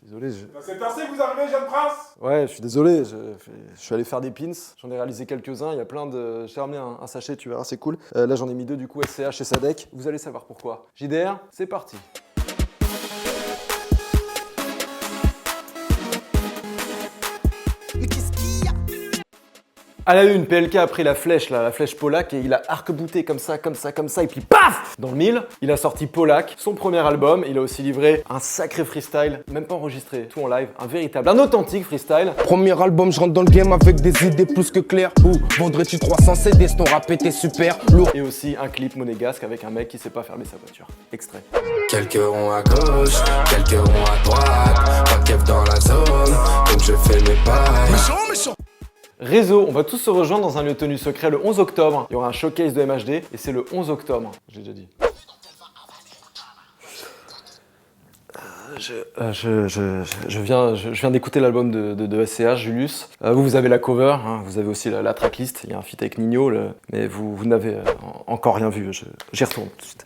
désolé. C'est ainsi que vous arrivez, jeune prince? Ouais, je suis désolé. Je suis allé faire des pins. J'en ai réalisé quelques-uns. Il y a plein de. J'ai ramené un sachet, tu verras, c'est cool. Là, j'en ai mis 2 du coup, SCH et Sadek. Vous allez savoir pourquoi. JDR, c'est parti. À la une, PLK a pris la flèche Polak, et il a arc-bouté comme ça, et puis paf! Dans le mille, il a sorti Polak, son premier album. Il a aussi livré un sacré freestyle, même pas enregistré, tout en live, un authentique freestyle. Premier album, je rentre dans le game avec des idées plus que claires. Vendrais-tu 300 CD, ton rap était super lourd. Et aussi un clip monégasque avec un mec qui sait pas fermer sa voiture. Extrait. Quelques ronds à gauche, quelques ronds à droite. Pas de keuf dans la zone, donc je fais mes pailles. Méchant. Réseau, on va tous se rejoindre dans un lieu tenu secret le 11 octobre. Il y aura un showcase de MHD et c'est le 11 octobre. J'ai déjà dit. Je viens d'écouter l'album de SCH, Julius. Vous avez la cover, hein, vous avez aussi la tracklist. Il y a un feat avec Nino, mais vous n'avez encore rien vu. J'y retourne tout de suite.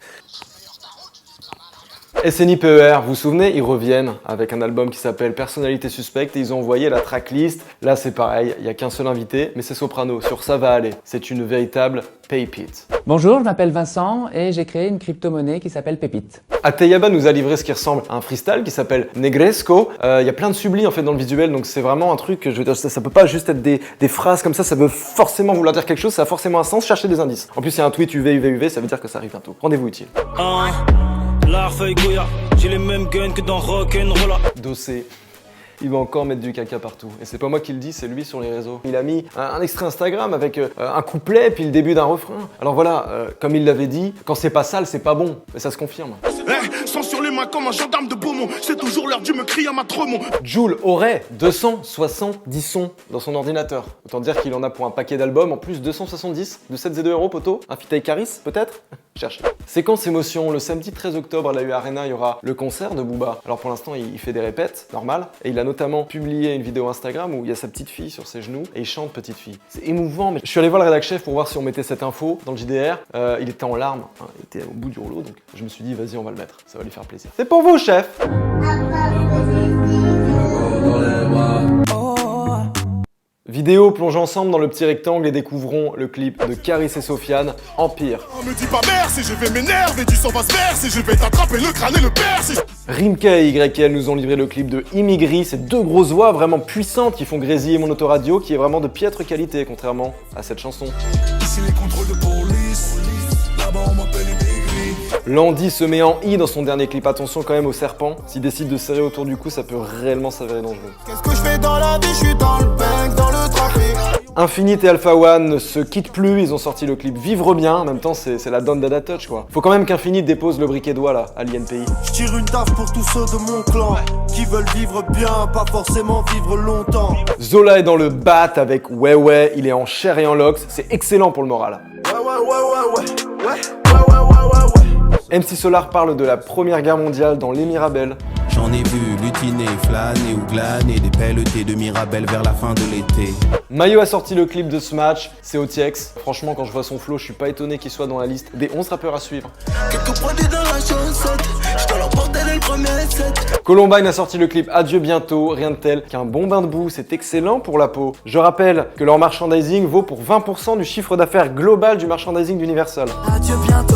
SNI PER, vous vous souvenez, ils reviennent avec un album qui s'appelle Personnalité Suspecte et ils ont envoyé la tracklist. Là c'est pareil, il n'y a qu'un seul invité, mais c'est Soprano, sur Ça va aller. C'est une véritable pépite. Bonjour, je m'appelle Vincent et j'ai créé une crypto-monnaie qui s'appelle Pépite. Ateyaba nous a livré ce qui ressemble à un freestyle qui s'appelle Negresco. Il y a plein de sublis en fait dans le visuel, donc c'est vraiment un truc, je veux dire, ça peut pas juste être des phrases comme ça veut forcément vouloir dire quelque chose, ça a forcément un sens, cherchez des indices. En plus il y a un tweet UV, ça veut dire que ça arrive bientôt. Rendez-vous utile. L'art feuille Goya, j'ai les mêmes guns que dans Rock'n'Rolla. Dossé. Il va encore mettre du caca partout. Et c'est pas moi qui le dis, c'est lui sur les réseaux. Il a mis un extrait Instagram avec un couplet puis le début d'un refrain. Alors voilà, comme il l'avait dit, quand c'est pas sale, c'est pas bon. Mais ça se confirme. Sans sur les mains comme un gendarme de Beaumont. C'est toujours l'heure du me crie à ma Tremont. Jul aurait 270 sons dans son ordinateur. Autant dire qu'il en a pour un paquet d'albums. En plus, 270 de 7 et 2 euros, poteau. Un feat avec Caris, peut-être. Cherchez. Séquence émotion, le samedi 13 octobre à la U Arena, il y aura le concert de Booba. Alors pour l'instant, il fait des répètes, normal. Et il a notamment publié une vidéo Instagram où il y a sa petite fille sur ses genoux et il chante Petite fille. C'est émouvant, mais je suis allé voir le rédac chef pour voir si on mettait cette info dans le JDR. Il était en larmes, hein, il était au bout du rouleau, donc je me suis dit, vas-y, on va le mettre, ça va lui faire plaisir. C'est pour vous, chef! Vidéo, plonge ensemble dans le petit rectangle et découvrons le clip de Caris et Sofiane, Empire. Me dis pas merci, je vais m'énerver, du sang va se verser, je vais t'attraper le crâne et le percer. Rimka et YL nous ont livré le clip de Immigri, ces deux grosses voix vraiment puissantes qui font grésiller mon autoradio, qui est vraiment de piètre qualité, contrairement à cette chanson. Ici les contrôles de police, là-bas on m'appelle Immigri. Landy se met en I dans son dernier clip, attention quand même au serpent. S'il décide de serrer autour du cou, ça peut réellement s'avérer dangereux. Qu'est-ce que je fais dans la vie, je suis dans le bank, dans le trafic. Infinite et Alpha One ne se quittent plus, ils ont sorti le clip Vivre Bien, en même temps c'est la Don Dada Touch quoi. Faut quand même qu'Infinite dépose le briquet doigt là, à l'INPI. Je tire une taf pour tous ceux de mon clan, qui veulent vivre bien, pas forcément vivre longtemps. Zola est dans le bat avec Ouais, il est en chair et en lox, c'est excellent pour le moral. Ouais. MC Solar parle de la première guerre mondiale dans Les Mirabelles. J'en ai vu lutiner, flâner ou glaner des pelletés de Mirabelle vers la fin de l'été. Mayo a sorti le clip de ce match, c'est OTX. Franchement, quand je vois son flow, je suis pas étonné qu'il soit dans la liste des 11 rappeurs à suivre. Columbine a sorti le clip Adieu bientôt, rien de tel qu'un bon bain de boue, c'est excellent pour la peau. Je rappelle que leur merchandising vaut pour 20% du chiffre d'affaires global du merchandising d'Universal. Adieu bientôt.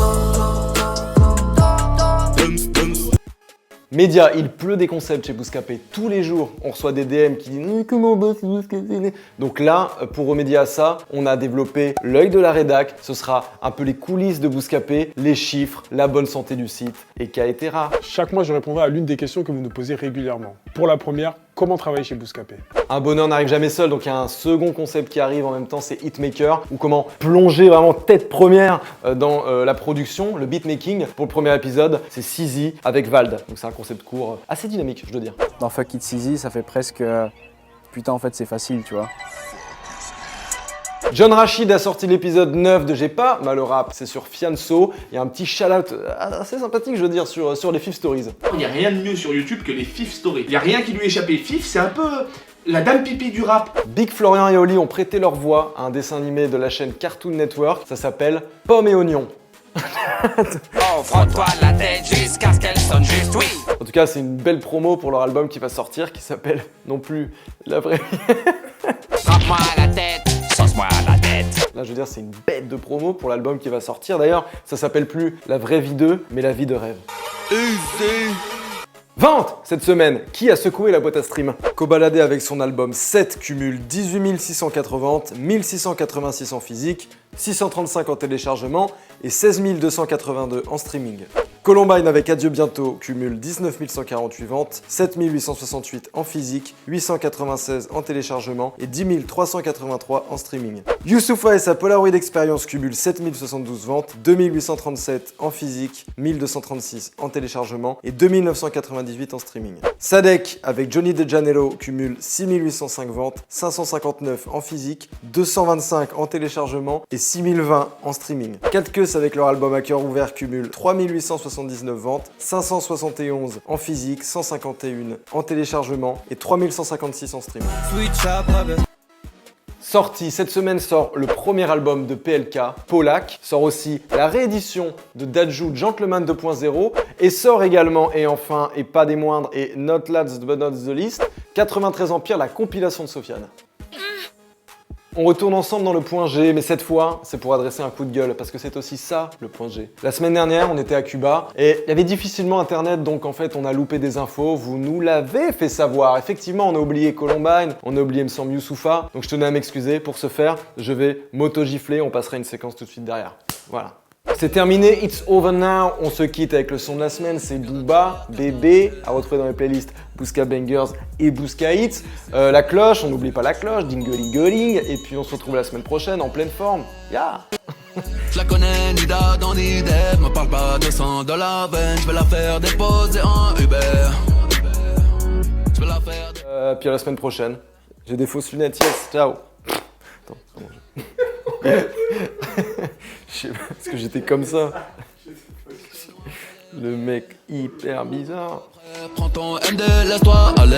Média, il pleut des concepts chez Bouscapé. Tous les jours, on reçoit des DM qui disent comment boss Bouscapé. Donc là, pour remédier à ça, on a développé l'œil de la rédac. Ce sera un peu les coulisses de Bouscapé, les chiffres, la bonne santé du site et etc. Chaque mois, je répondrai à l'une des questions que vous nous posez régulièrement. Pour la première, comment travailler chez Bouscapé? Un bonheur n'arrive jamais seul, donc il y a un second concept qui arrive en même temps, c'est Hitmaker, ou comment plonger vraiment tête première dans la production, le beatmaking. Pour le premier épisode, c'est Sizi avec Vald. Donc c'est un concept court assez dynamique, je dois dire. Dans Fuck It Sizi, ça fait presque... Putain, en fait, c'est facile, tu vois. John Rachid a sorti l'épisode 9 de J'ai pas mal au rap, c'est sur Fianso. Il y a un petit shout-out assez sympathique, je veux dire, sur les Fif Stories. Il n'y a rien de mieux sur YouTube que les Fif Stories. Il n'y a rien qui lui échappait. Fif, c'est un peu la dame pipi du rap. Big Florian et Oli ont prêté leur voix à un dessin animé de la chaîne Cartoon Network. Ça s'appelle Pomme et Oignon. Oh, frotte-toi la tête jusqu'à ce qu'elle sonne juste, oui. En tout cas, c'est une belle promo pour leur album qui va sortir, qui s'appelle non plus La Vraie Vie. Frappe-moi à la tête, sauce-moi à la tête. Là, je veux dire, c'est une bête de promo pour l'album qui va sortir. D'ailleurs, ça s'appelle plus La Vraie Vie 2, mais La Vie de Rêve. Vente cette semaine. Qui a secoué la boîte à stream? Kobalade avec son album 7 cumule 18 604 ventes, 1686 en physique, 635 en téléchargement et 16 282 en streaming. Columbine avec Adieu Bientôt cumule 19 148 ventes, 7 868 en physique, 896 en téléchargement et 10 383 en streaming. Youssoupha et sa Polaroid Experience cumulent 7 072 ventes, 2 837 en physique, 1236 en téléchargement et 2 998 en streaming. Sadek avec Johnny De Janeiro cumule 6 805 ventes, 559 en physique, 225 en téléchargement et 6020 en streaming. 4 Queues avec leur album à cœur ouvert cumule 3 879 ventes, 571 en physique, 151 en téléchargement et 3156 en streaming. Sorti, cette semaine sort le premier album de PLK, Polak, sort aussi la réédition de Dadju Gentleman 2.0 et sort également, et enfin, et pas des moindres, et not last but not the least, 93 Empire, la compilation de Sofiane. On retourne ensemble dans le point G, mais cette fois, c'est pour adresser un coup de gueule, parce que c'est aussi ça, le point G. La semaine dernière, on était à Cuba, et il y avait difficilement Internet, donc en fait, on a loupé des infos, vous nous l'avez fait savoir. Effectivement, on a oublié Columbine, on a oublié, me semble, Youssoupha, donc je tenais à m'excuser. Pour ce faire, je vais m'auto-gifler, on passera une séquence tout de suite derrière. Voilà. C'est terminé, it's over now, on se quitte avec le son de la semaine, c'est Booba, Bébé, à retrouver dans les playlists Bouska Bangers et Bouska Hits. La cloche, on n'oublie pas la cloche, dingoling, et puis on se retrouve la semaine prochaine en pleine forme. Ya! Je la connais, ni d'Adam ni d'Ève, me parle pas de sang de la veine, je vais la faire déposer en Uber. Je vais la faire... Puis à la semaine prochaine. J'ai des fausses lunettes, yes, ciao! Attends, comment je... Je sais pas, parce que j'étais comme ça. Le mec hyper bizarre. Prends ton MD, laisse-toi aller.